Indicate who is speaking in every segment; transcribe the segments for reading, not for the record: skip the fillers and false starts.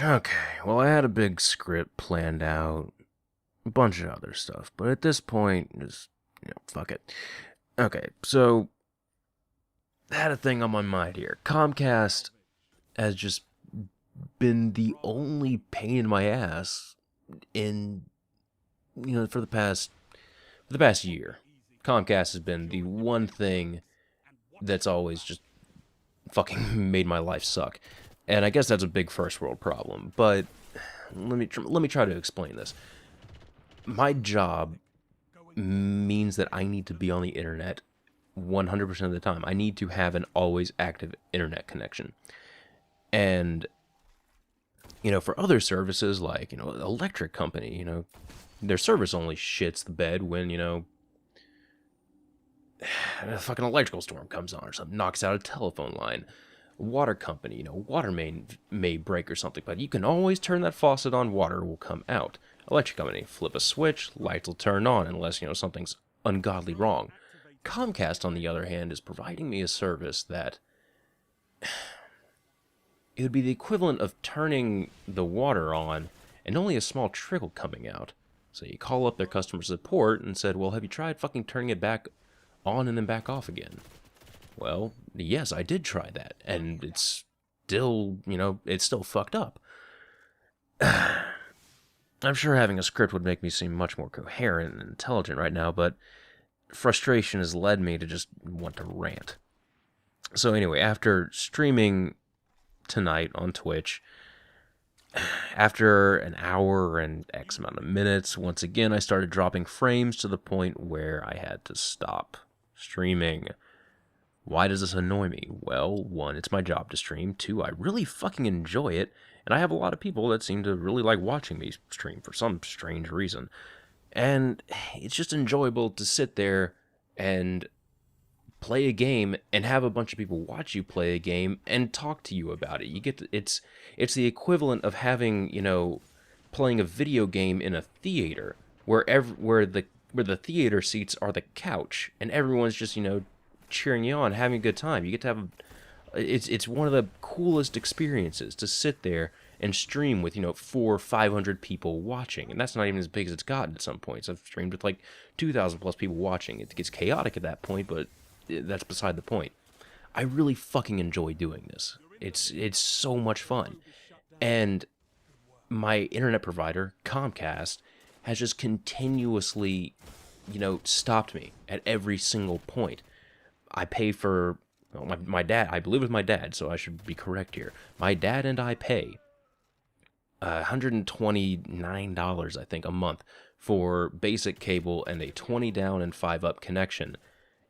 Speaker 1: Okay, well, I had a big script planned out, a bunch of other stuff, but at this point, just, fuck it. Okay, so, I had a thing on my mind here. Comcast has just been the only pain in my ass in, for the past year. Comcast has been the one thing that's always just fucking made my life suck. And I guess that's a big first world problem, but let me try to explain this. My job means that I need to be on the internet 100% of the time. I need to have an always active internet connection. And, for other services like, electric company, their service only shits the bed when, a fucking electrical storm comes on or something, knocks out a telephone line. Water company, water main may break or something, but you can always turn that faucet on, water will come out. Electric company, flip a switch, lights will turn on unless, something's ungodly wrong. Comcast, on the other hand, is providing me a service that it would be the equivalent of turning the water on and only a small trickle coming out. So you call up their customer support and said, well, have you tried fucking turning it back on and then back off again? Well, yes, I did try that, and it's still fucked up. I'm sure having a script would make me seem much more coherent and intelligent right now, but frustration has led me to just want to rant. So anyway, after streaming tonight on Twitch, after an hour and X amount of minutes, once again I started dropping frames to the point where I had to stop streaming. Why does this annoy me? Well, one, it's my job to stream. Two, I really fucking enjoy it, and I have a lot of people that seem to really like watching me stream for some strange reason. And it's just enjoyable to sit there and play a game and have a bunch of people watch you play a game and talk to you about it. It's the equivalent of having, playing a video game in a theater where the theater seats are the couch and everyone's just, cheering you on, having a good time. You get to have it's one of the coolest experiences to sit there and stream with 400-500 people watching, and that's not even as big as it's gotten at some points. I've streamed with like 2,000 plus people watching. It gets chaotic at that point, but that's beside the point. I really fucking enjoy doing this. It's so much fun, and my internet provider Comcast has just continuously stopped me at every single point. I pay for, well, my dad, I believe it's my dad, so I should be correct here. My dad and I pay $129, I think, a month for basic cable and a 20 down and 5 up connection.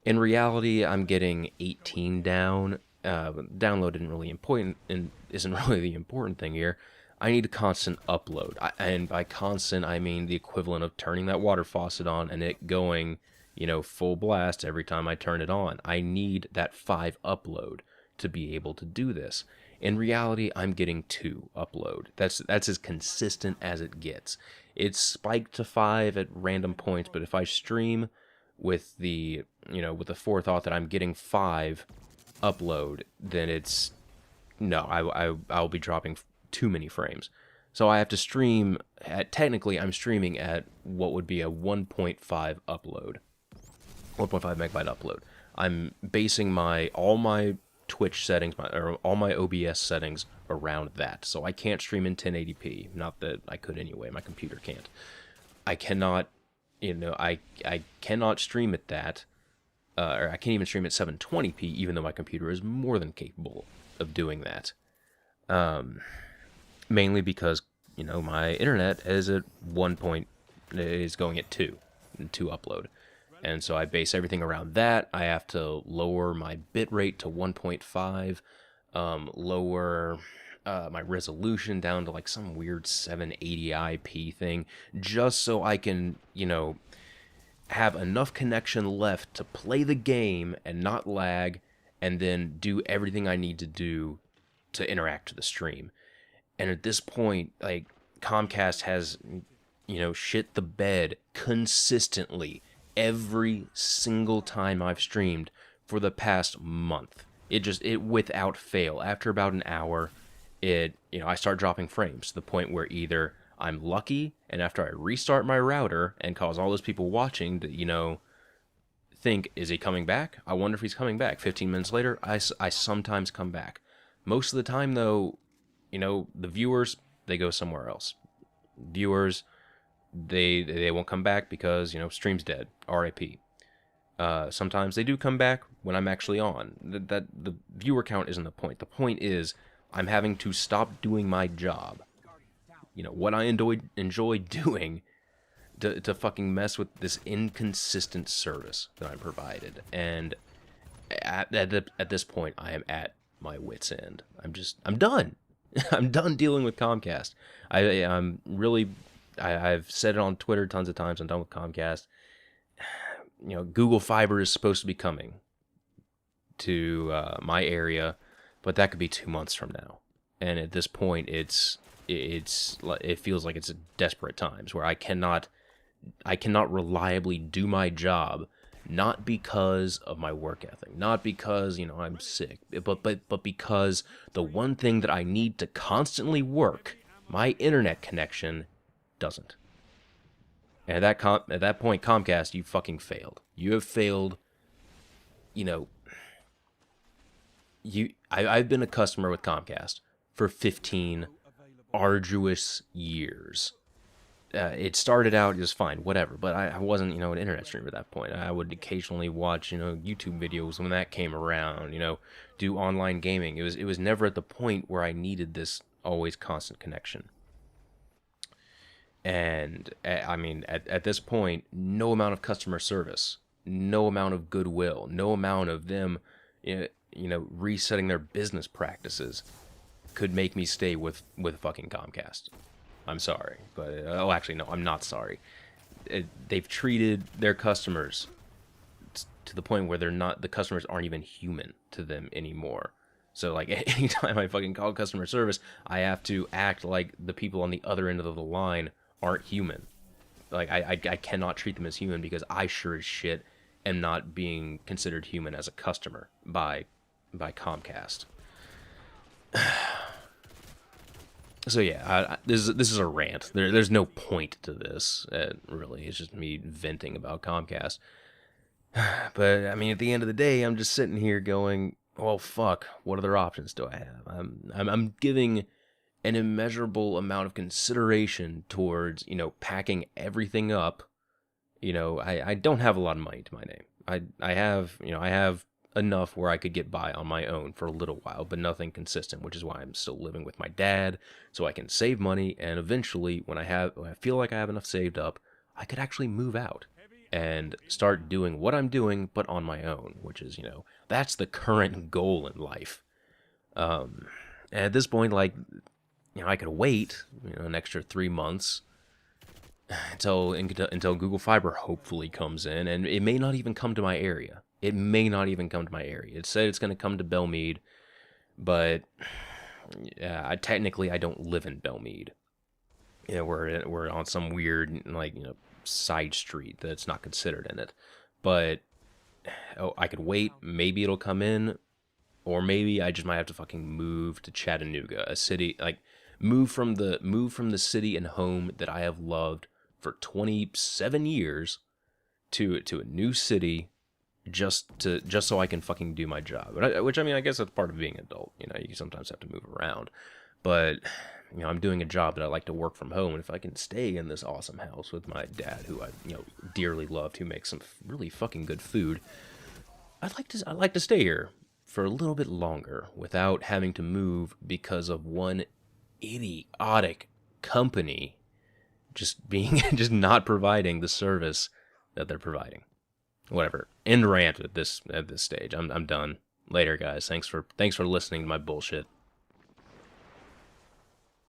Speaker 1: In reality, I'm getting 18 down. Download isn't really the important thing here. I need a constant upload. And by constant, I mean the equivalent of turning that water faucet on and it going full blast every time I turn it on. I need that 5 upload to be able to do this. In reality, I'm getting 2 upload. That's as consistent as it gets. It's spiked to 5 at random points, but if I stream with the forethought that I'm getting 5 upload, then it's no, I'll be dropping too many frames. So I have to stream at, technically I'm streaming at what would be a 1.5 upload. 1.5 megabyte upload. I'm basing all my Twitch settings, or all my OBS settings around that. So I can't stream in 1080p. Not that I could anyway. My computer can't. I cannot, I cannot stream at that, or I can't even stream at 720p, even though my computer is more than capable of doing that. Mainly because my internet is at is going at 2 upload. And so I base everything around that. I have to lower my bitrate to 1.5, lower my resolution down to like some weird 780p thing, just so I can, have enough connection left to play the game and not lag, and then do everything I need to do to interact to the stream. And at this point, like, Comcast has, shit the bed consistently every single time I've streamed for the past month. It without fail, after about an hour, I start dropping frames to the point where either I'm lucky, and after I restart my router and cause all those people watching to, think, is he coming back? I wonder if he's coming back. 15 minutes later, I sometimes come back. Most of the time, though, the viewers, they go somewhere else. Viewers, they won't come back because, stream's dead. RIP. Sometimes they do come back when I'm actually on. That the viewer count isn't the point. The point is I'm having to stop doing my job. What I enjoy doing to fucking mess with this inconsistent service that I'm provided. And at this point, I am at my wit's end. I'm done. I'm done dealing with Comcast. I've said it on Twitter tons of times. I'm done with Comcast. Google Fiber is supposed to be coming to my area, but that could be 2 months from now. And at this point, it feels like it's desperate times where I cannot reliably do my job, not because of my work ethic, not because I'm sick, but because the one thing that I need to constantly work, my internet connection, doesn't. And at that point, Comcast, you fucking failed. You have failed. I've been a customer with Comcast for 15 arduous years. It started out just fine, whatever, but I wasn't, an internet streamer at that point. I would occasionally watch, YouTube videos when that came around, do online gaming. It was never at the point where I needed this always constant connection. And at this point, no amount of customer service, no amount of goodwill, no amount of them, resetting their business practices could make me stay with fucking Comcast. I'm sorry, but actually no, I'm not sorry. They've treated their customers to the point where the customers aren't even human to them anymore. So like anytime I fucking call customer service, I have to act like the people on the other end of the line aren't human. Like I cannot treat them as human because I sure as shit am not being considered human as a customer by Comcast. So yeah, this is a rant. There's no point to this, really. It's just me venting about Comcast. But at the end of the day, I'm just sitting here going, well, fuck. What other options do I have? I'm giving an immeasurable amount of consideration towards packing everything up. I don't have a lot of money to my name. I have enough where I could get by on my own for a little while, but nothing consistent, which is why I'm still living with my dad, so I can save money, and eventually, when I feel like I have enough saved up, I could actually move out and start doing what I'm doing, but on my own, which is, that's the current goal in life. And at this point, I could wait, an extra 3 months until Google Fiber hopefully comes in, and it may not even come to my area. It said it's going to come to Belmead, but technically I don't live in Belmead. We're on some weird side street that's not considered in it. But I could wait. Maybe it'll come in, or maybe I just might have to fucking move to Chattanooga, a city move from the city and home that I have loved for 27 years to a new city. Just so I can fucking do my job, which I guess that's part of being an adult. You sometimes have to move around, but I'm doing a job that I like to work from home, and if I can stay in this awesome house with my dad, who I dearly loved, who makes some really fucking good food, I'd like to stay here for a little bit longer without having to move because of one idiotic company just not providing the service that they're providing. Whatever. End rant at this stage. I'm done. Later, guys. Thanks for listening to my bullshit.